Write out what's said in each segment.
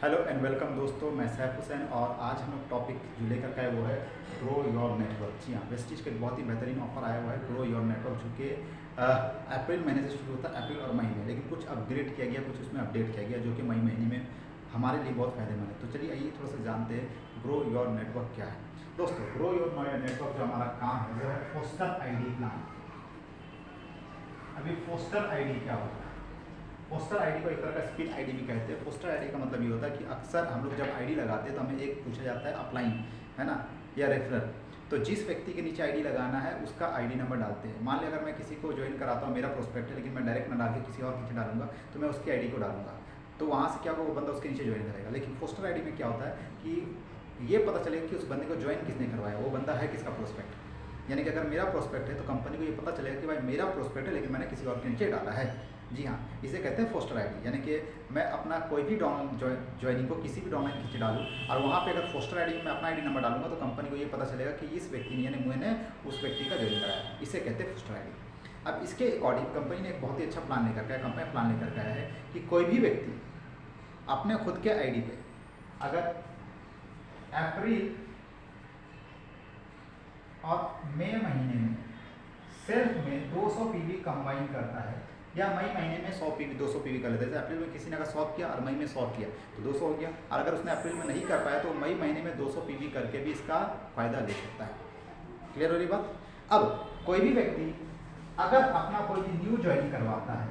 Hello and welcome दोस्तों, मैं सैफ हुसैन और आज हम लोग टॉपिक जो लेकर के आए वो है ग्रो योर नेटवर्क। जी हाँ, वेस्टीज का एक बहुत ही बेहतरीन ऑफर आया हुआ है ग्रो योर नेटवर्क, जो कि अप्रैल महीने से शुरू होता है, अप्रैल और मई में, लेकिन कुछ अपग्रेड किया गया, कुछ उसमें अपडेट किया गया जो कि मई महीने में हमारे लिए बहुत फायदेमंद है। तो चलिए आइए थोड़ा सा जानते हैं ग्रो योर नेटवर्क क्या है। दोस्तों, ग्रो योर नेटवर्क जो हमारा काम है वो है फोस्टर आईडी प्लान। अभी फोस्टर आईडी क्या होता है? पोस्टर आईडी को एक तरह का स्पीड आईडी भी कहते हैं। पोस्टर आईडी का मतलब ये होता है कि अक्सर हम लोग जब आईडी लगाते हैं तो हमें एक पूछा जाता है अपलाइन, है ना, या रेफरल। तो जिस व्यक्ति के नीचे आईडी लगाना है उसका आईडी नंबर डालते हैं। मान लिया अगर मैं किसी को ज्वाइन कराता हूँ, मेरा प्रोस्पेक्ट है, लेकिन मैं डायरेक्ट ना डाल के किसी और नीचे डालूंगा, तो मैं उसकी आईडी को डालूंगा, तो वहाँ से क्या होगा, वो बंदा उसके नीचे ज्वाइन करेगा। लेकिन पोस्टर आईडी में क्या होता है कि ये पता चलेगा कि उस बंदे को ज्वाइन किसने करवाया, वो बंदा है किसका प्रोस्पेक्ट। यानी कि अगर मेरा प्रोस्पेक्ट है तो कंपनी को ये पता चलेगा कि भाई मेरा प्रोस्पेक्ट है, लेकिन मैंने किसी और के नीचे डाला है। जी हाँ, इसे कहते हैं फोस्टर आईडी। यानी कि मैं अपना कोई भी ज्वाइनिंग को किसी भी डोमेन नीचे डालूँ और वहाँ पे अगर फोस्टर आईडी में अपना आईडी नंबर डालूंगा तो कंपनी को ये पता चलेगा कि इस व्यक्ति ने, यानी मैंने उस व्यक्ति का ज्वाइन कराया। इसे कहते हैं फोस्टर आईडी। अब इसके अकॉर्डिंग कंपनी ने एक बहुत ही अच्छा प्लान लेकर के कंपनी प्लान लेकर के आया है कि कोई भी व्यक्ति अपने खुद के आईडी पे अगर अप्रैल और मई महीने में सेल्फ में 200 पीवी कंबाइन करता है, या मई महीने में 100 पीवी 200 पीवी कर लेते हैं। जैसे अप्रैल में किसी ने अगर 100 किया और मई में 100 किया तो 200 हो गया, और अगर उसने अप्रैल में नहीं कर पाया तो मई महीने में 200 पीवी करके भी इसका फायदा ले सकता है। क्लियर हो रही बात? अब कोई भी व्यक्ति अगर अपना कोई भी न्यू ज्वाइनिंग करवाता है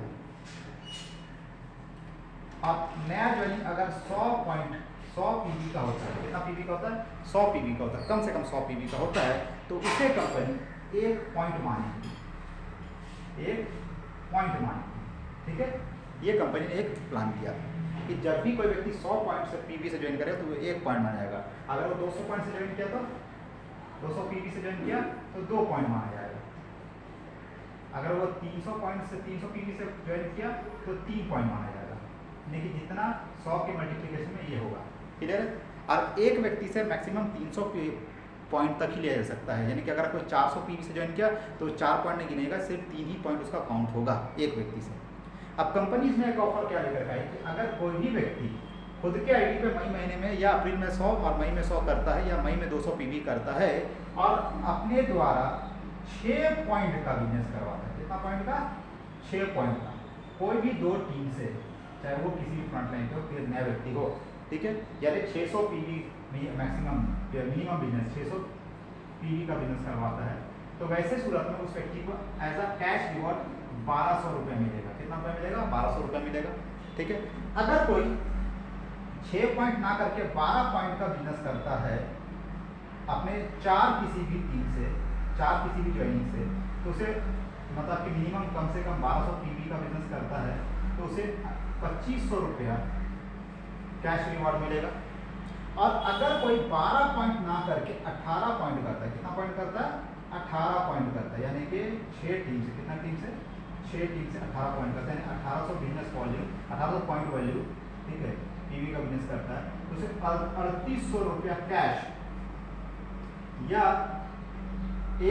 और नया ज्वाइनिंग अगर 100 पीवी का होता है, कितना पीवी का होता है? 100 पीवी का होता है, कम से कम 100 पीवी का होता है, तो उसे कंपनी 1 पॉइंट मानेगी, 1 पॉइंट मानेगी। ठीक है, ये कंपनी ने एक प्लान दिया कि जब भी कोई व्यक्ति 100 पॉइंट से पीवी से ज्वाइन करे तो वो 1 पॉइंट माना जाएगा। अगर वो 200 पॉइंट से ज्वाइन किया तो 200 पीवी से ज्वाइन किया तो 2 पॉइंट माना जाएगा। अगर वो 300 पॉइंट से 300 पीवी से ज्वाइन किया तो 3 पॉइंट माना जाएगा। लेकिन जितना 100 के मल्टीप्लिकेशन में ये होगा। क्लियर है? और एक व्यक्ति से मैक्सिमम 300 पॉइंट तक ही लिया जा सकता है। यानी कि अगर कोई 400 पीवी से ज्वाइन किया तो 4 पॉइंट नहीं गिनेगा, सिर्फ 3 ही पॉइंट उसका काउंट होगा एक व्यक्ति से। अब कंपनी इसमें एक ऑफर क्या लेकर आई कि अगर कोई भी व्यक्ति खुद के आईडी पे मई महीने में या अप्रैल में 100 और मई में 100 करता है, या मई में 200 पीवी करता है और अपने द्वारा 6 पॉइंट का बिजनेस करवाता है। कितना पॉइंट का? 6 पॉइंट का। कोई भी 2 टीम से, चाहे वो किसी भी फ्रंट लाइन के हो, फिर नया व्यक्ति हो, ठीक है, यानी 600 PV maximum minimum business 600 PV का बिजनेस करवाता है, तो वैसे सूरत में उस व्यक्ति को एज अ कैश रिवॉर्ड 1200 रुपये मिलेगा। कितना रुपये मिलेगा? 1200 रुपये मिलेगा। ठीक है, अगर कोई 6 पॉइंट ना करके 12 पॉइंट का बिजनेस करता है अपने 4 किसी भी टीम से, 4 किसी भी ज्वाइनिंग से, तो उसे मतलब कि मिनिमम कम से कम 1200 पीवी का बिजनेस करता है तो उसे 2500 रुपया कैश रिवॉर्ड मिलेगा। और अगर कोई 12 पॉइंट ना करके 18 पॉइंट करता है, कितना पॉइंट करता है? 18 पॉइंट करता है, यानी कि 6 टीम से, कितना टीम से? 6 टीम से 18 पॉइंट करता है, यानी 1800 बिजनेस वॉल्यूम, 1800 पॉइंट वैल्यू, ठीक है, पीवी का बिजनेस करता है, तो उसे 3800 रुपया कैश या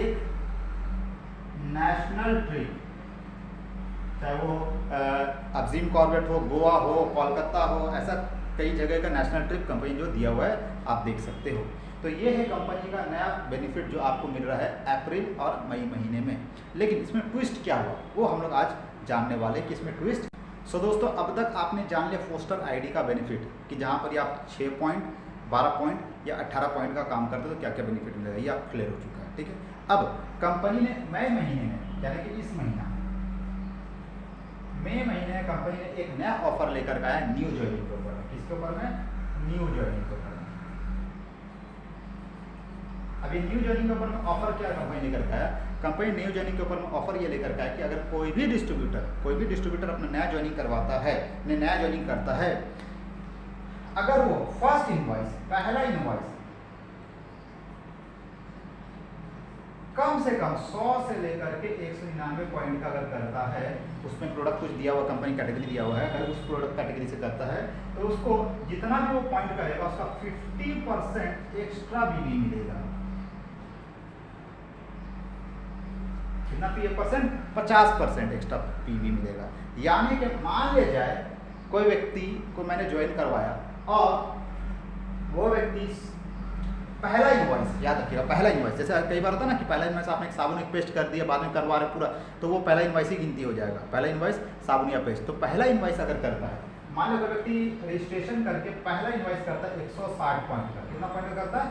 एक नेशनल ट्रिप, चाहे वो अब्जीम कॉर्बेट हो, गोवा हो, कोलकाता हो, ऐसा कई जगह का नेशनल ट्रिप कंपनी जो दिया हुआ है आप देख सकते हो। तो ये है कंपनी का नया बेनिफिट जो आपको मिल रहा है अप्रैल और मई महीने में। लेकिन इसमें ट्विस्ट क्या हुआ वो हम लोग आज जानने वाले कि इसमें ट्विस्ट। सो दोस्तों, अब तक आपने जान लिया फोस्टर आईडी का बेनिफिट कि जहाँ पर आप 6 पॉइंट, 12 पॉइंट या 18 पॉइंट का काम करते हो तो क्या क्या बेनिफिट मिलेगा, ये आप क्लियर हो चुका है। ठीक है, अब कंपनी ने मई महीने में, यानी कि इस महीना मई महीने में कंपनी ने एक नया ऑफर लेकर आया न्यू ज्वाइनिंग के ऊपर। किसके ऊपर में? न्यू ज्वाइनिंग के ऊपर। अभी न्यू ज्वाइनिंग के ऊपर में ऑफर क्या कंपनी लेकर आया? कंपनी न्यू ज्वाइनिंग के ऊपर में ऑफर ये लेकर आया कि अगर कोई भी डिस्ट्रीब्यूटर अपना नया ज्वाइनिंग करवाता है, नया ज्वाइनिंग करता है, अगर वो फर्स्ट इनवॉइस, पहला इनवॉइस कम से कम 100 से लेकर के 199 पॉइंट का अगर करता है, उसमें प्रोडक्ट कुछ दिया हुआ, कंपनी कैटेगरी दिया हुआ है, अगर उस प्रोडक्ट कैटेगरी से करता है तो उसको जितना भी वो पॉइंट करेगा उसका 50% एक्स्ट्रा बीवी मिलेगा। कितना %? 50% एक्स्ट्रा पीवी मिलेगा। यानी कि मान लिया जाए कोई व्यक्ति को मैंने ज्वाइन करवाया और वो व्यक्ति पहला इनवॉइस, याद रखिएगा पहला इनवॉइस, जैसे कई बार होता है ना कि पहला इनवॉइस आपने एक साबुन एक पेस्ट कर दिया, बाद में करवा रहे पूरा, तो वो पहला इनवॉइस ही गिनती हो जाएगा, पहला इनवॉइस साबुन या पेस्ट। तो पहला इनवॉइस अगर करता है, मान लो कोई व्यक्ति रजिस्ट्रेशन करके पहला इनवॉइस करता है 160 पॉइंट का, कितना पॉइंट का करता है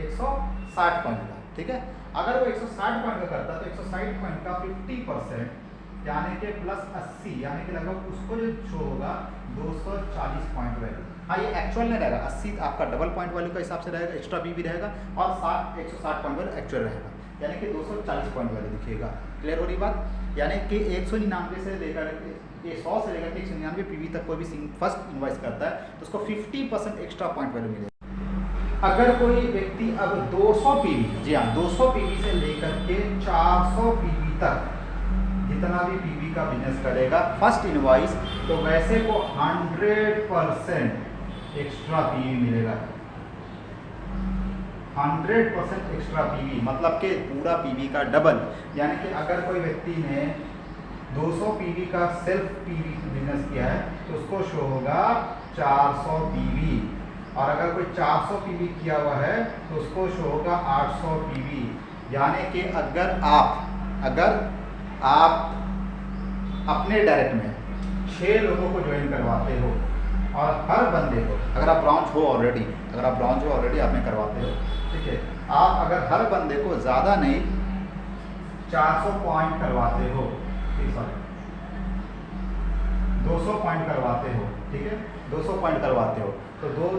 160 पॉइंट का, ठीक है। अगर वो 160 पॉइंट का करता है तो 160 पॉइंट का 50% यानी कि +80, यानी कि लगभग उसको जो शो होगा 240 पॉइंट वैल्यू। हाँ ये एक्चुअल नहीं रहेगा, 80 आपका डबल पॉइंट वैल्यू का हिसाब से रहेगा, एक्स्ट्रा पीवी रहेगा, और 160 पॉइंट वैल्यू एक्चुअल रहेगा, यानी कि 240 पॉइंट वैल्यू दिखेगा। क्लियर हो रही बात? यानी कि 199 से लेकर 100 से लेकर 199 पीवी तक कोई भी फर्स्ट इनवॉइस करता है तो उसको 50% एक्स्ट्रा पॉइंट वैल्यू मिलेगा। अगर कोई व्यक्ति अब 200 पीवी, जी हाँ 200 पीवी से लेकर के 400 पीवी तक जितना भी पीवी का बिजनेस करेगा फर्स्ट इनवॉइस, तो वैसे को 100% एक्स्ट्रा पीवी मिलेगा, 100% एक्स्ट्रा पीवी, मतलब कि पूरा पीवी का डबल। यानी कि अगर कोई व्यक्ति ने 200 पीवी का सेल्फ पीवी बिजनेस किया है तो उसको शो होगा 400 पीवी, और अगर कोई 400 पीवी किया हुआ है तो उसको शो होगा 800 पीवी। यानी कि अगर आप अपने डायरेक्ट में 6 लोगों को ज्वाइन करवाते हो और हर बंदे को, अगर आप ब्रांच हो ऑलरेडी, आपने करवाते हो, ठीक है, आप अगर हर बंदे को ज़्यादा नहीं 400 पॉइंट करवाते हो, ठीक है, 200 पॉइंट करवाते हो, ठीक है, 200 पॉइंट करवाते हो तो 2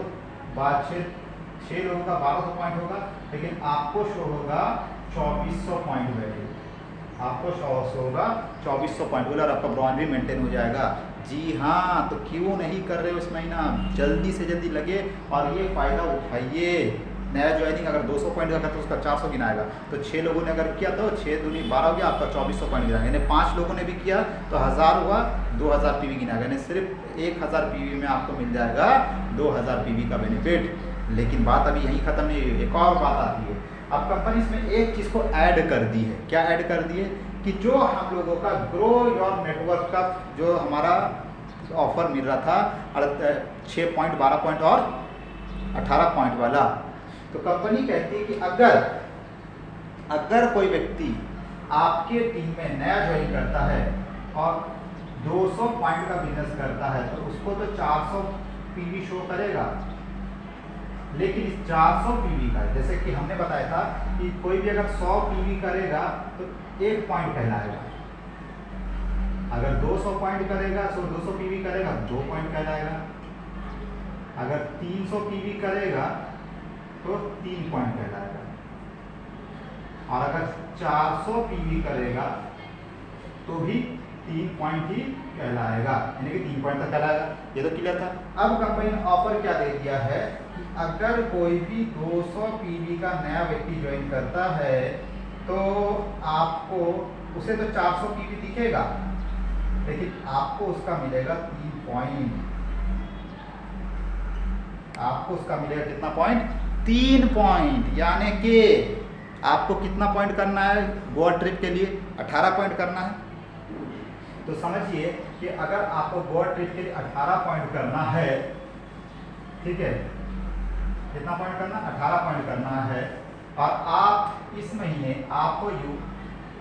बार 6 लोगों का 1200 पॉइंट होगा, लेकिन आपको शो होगा 2400 पॉइंट वैल्यू, आपको शो होगा 2400 पॉइंट वैल्यू, और आपका ब्रॉन्ज भी मेंटेन हो जाएगा। जी हाँ, तो क्यों नहीं कर रहे हो इस महीना, जल्दी से जल्दी लगे और ये फ़ायदा उठाइए। नया ज्वाइनिंग अगर 200 पॉइंट का तो उसका 400 गिनाएगा, तो 6 लोगों ने अगर किया तो 6 दूनी 12 हो गया, आपका 2400 पॉइंट गिनाएगा, यानी 5 लोगों ने भी किया तो 1000 हुआ, 2000 पीवी गिनाएगा, यानी सिर्फ 1000 पीवी में आपको मिल जाएगा 2000 पीवी का बेनिफिट। लेकिन बात अभी यहीं ख़त्म नहीं हुई, एक और बात आती है। अब कंपनी इसमें एक चीज़ को ऐड कर दी है, क्या ऐड कर दी है कि जो हम लोगों का ग्रो योर नेटवर्क का जो हमारा ऑफर मिल रहा था 6 पॉइंट, 12 पॉइंट और 18 पॉइंट वाला, तो कंपनी कहती है कि अगर कोई व्यक्ति आपके टीम में नया ज्वाइन करता है और 200 पॉइंट का बिजनेस करता है तो उसको तो 400 पीवी शो करेगा, लेकिन इस 400 पीवी का, जैसे कि हमने बताया था कि कोई भी अगर 100 पीवी करेगा तो 1 पॉइंट कहलाएगा, अगर 200 पॉइंट करेगा तो 200 पीवी करेगा 2 पॉइंट कहलाएगा, अगर 300 पीवी करेगा तो 3 पॉइंट कहलाएगा, और अगर 400 पीवी करेगा तो भी 3 पॉइंट ही कहलाएगा, यानी कि 3 पॉइंट तक कहलाएगा। ये तो क्लियर था। अब कंपनी ने ऑफर क्या दे दिया है कि अगर कोई भी 200 पीवी का नया व्यक्ति ज्वाइन करता है तो आपको उसे तो 400 पीवी दिखेगा, लेकिन आपको उसका मिलेगा 3 पॉइंट, आपको उसका मिलेगा कितना पॉइंट, 3 पॉइंट। यानी कि आपको कितना पॉइंट करना है गोवा ट्रिप के लिए, 18 पॉइंट करना है। तो समझिए कि अगर आपको गोवा ट्रिप के लिए 18 पॉइंट करना है, ठीक है, कितना पॉइंट करना, 18 पॉइंट करना है, और आप इस महीने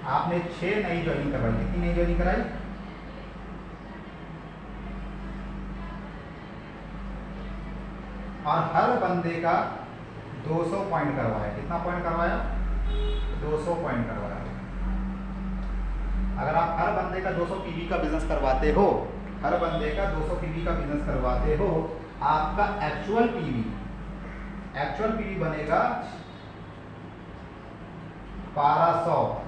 आपने 6 नई ज्वाइनिंग करवाई, कितनी नई ज्वाइनिंग कराई, और हर बंदे का 200 पॉइंट करवाया, कितना पॉइंट करवाया, 200 पॉइंट करवाया। अगर आप हर बंदे का 200 पीवी का बिजनेस करवाते हो, हर बंदे का 200 पीवी का बिजनेस करवाते हो, आपका एक्चुअल पीवी बनेगा 1200,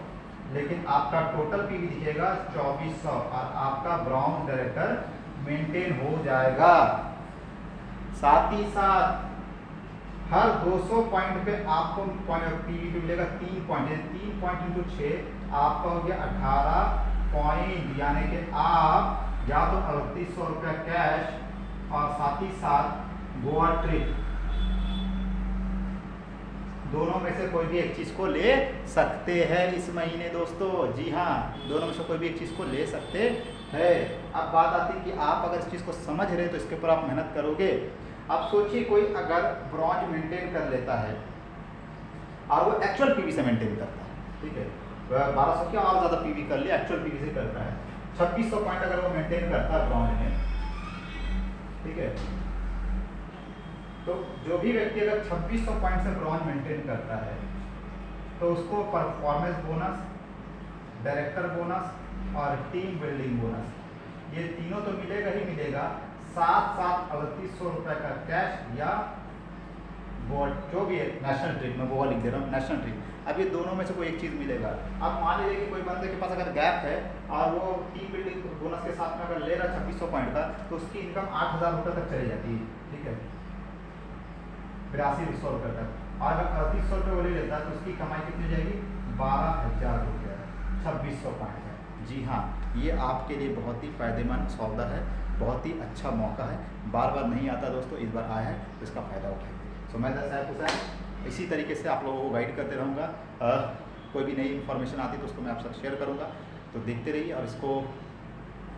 लेकिन आपका टोटल पीवी दिखेगा 2400, और आपका ब्राउन डायरेक्टर मेंटेन हो जाएगा। साथ ही साथ हर 200 पॉइंट पे आपको पीवी पे मिलेगा 3 पॉइंट, 3 पॉइंट इंटू 6 आपका हो गया 18 पॉइंट, यानी कि आप या तो 3800 रुपया कैश और साथ ही साथ गोवा ट्रिप दोनों में से कोई भी एक चीज़ को ले सकते हैं इस महीने दोस्तों। जी हाँ, दोनों में से कोई भी एक चीज़ को ले सकते हैं। अब बात आती है कि आप अगर इस चीज़ को समझ रहे हैं तो इसके ऊपर आप मेहनत करोगे। अब सोचिए कोई अगर ब्रॉन्ज मेंटेन कर लेता है और वो एक्चुअल पीवी से मेंटेन करता है, ठीक है, 1200 क्या और ज़्यादा पीवी कर लिया, एक्चुअल पीवी से करता है, 2600 पॉइंट अगर वो मेंटेन करता है ब्रॉन्ज में, ठीक है, तो जो भी व्यक्ति अगर 2600 पॉइंट से ब्रॉन्ज मेंटेन करता है तो उसको परफॉर्मेंस बोनस, डायरेक्टर बोनस और टीम बिल्डिंग बोनस ये तीनों तो मिलेगा ही मिलेगा, साथ 3800 रुपये का कैश या वो जो भी है नेशनल ट्रिप, मैं वो लिख दे रहा हूँ नेशनल ट्रिप। अब ये दोनों में से कोई एक चीज़ मिलेगा। अब मान लीजिए कि कोई बंदे के पास अगर गैप है और वो टीम बिल्डिंग बोनस के साथ में अगर ले रहा है 2600 पॉइंट का, तो उसकी इनकम 8000 रुपये तक चली जाती है, ठीक है, 8200 रुपये तक। और अगर 3800 रुपये वो ले लेता है तो उसकी कमाई कितनी हो जाएगी, 12000 रुपये, 2600 पॉइंट है। जी हाँ, ये आपके लिए बहुत ही फ़ायदेमंद सौदा है, बहुत ही अच्छा मौका है, बार बार नहीं आता दोस्तों, इस बार आया है तो इसका फ़ायदा उठाइए। सो मैं सैफ हुसैन इसी तरीके से आप लोगों को गाइड करते रहूँगा। कोई भी नई इन्फॉर्मेशन आती तो उसको मैं आपसे शेयर करूँगा, तो देखते रहिए और इसको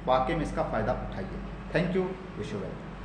वाकई में इसका फ़ायदा उठाइए। Thank you, wish you well.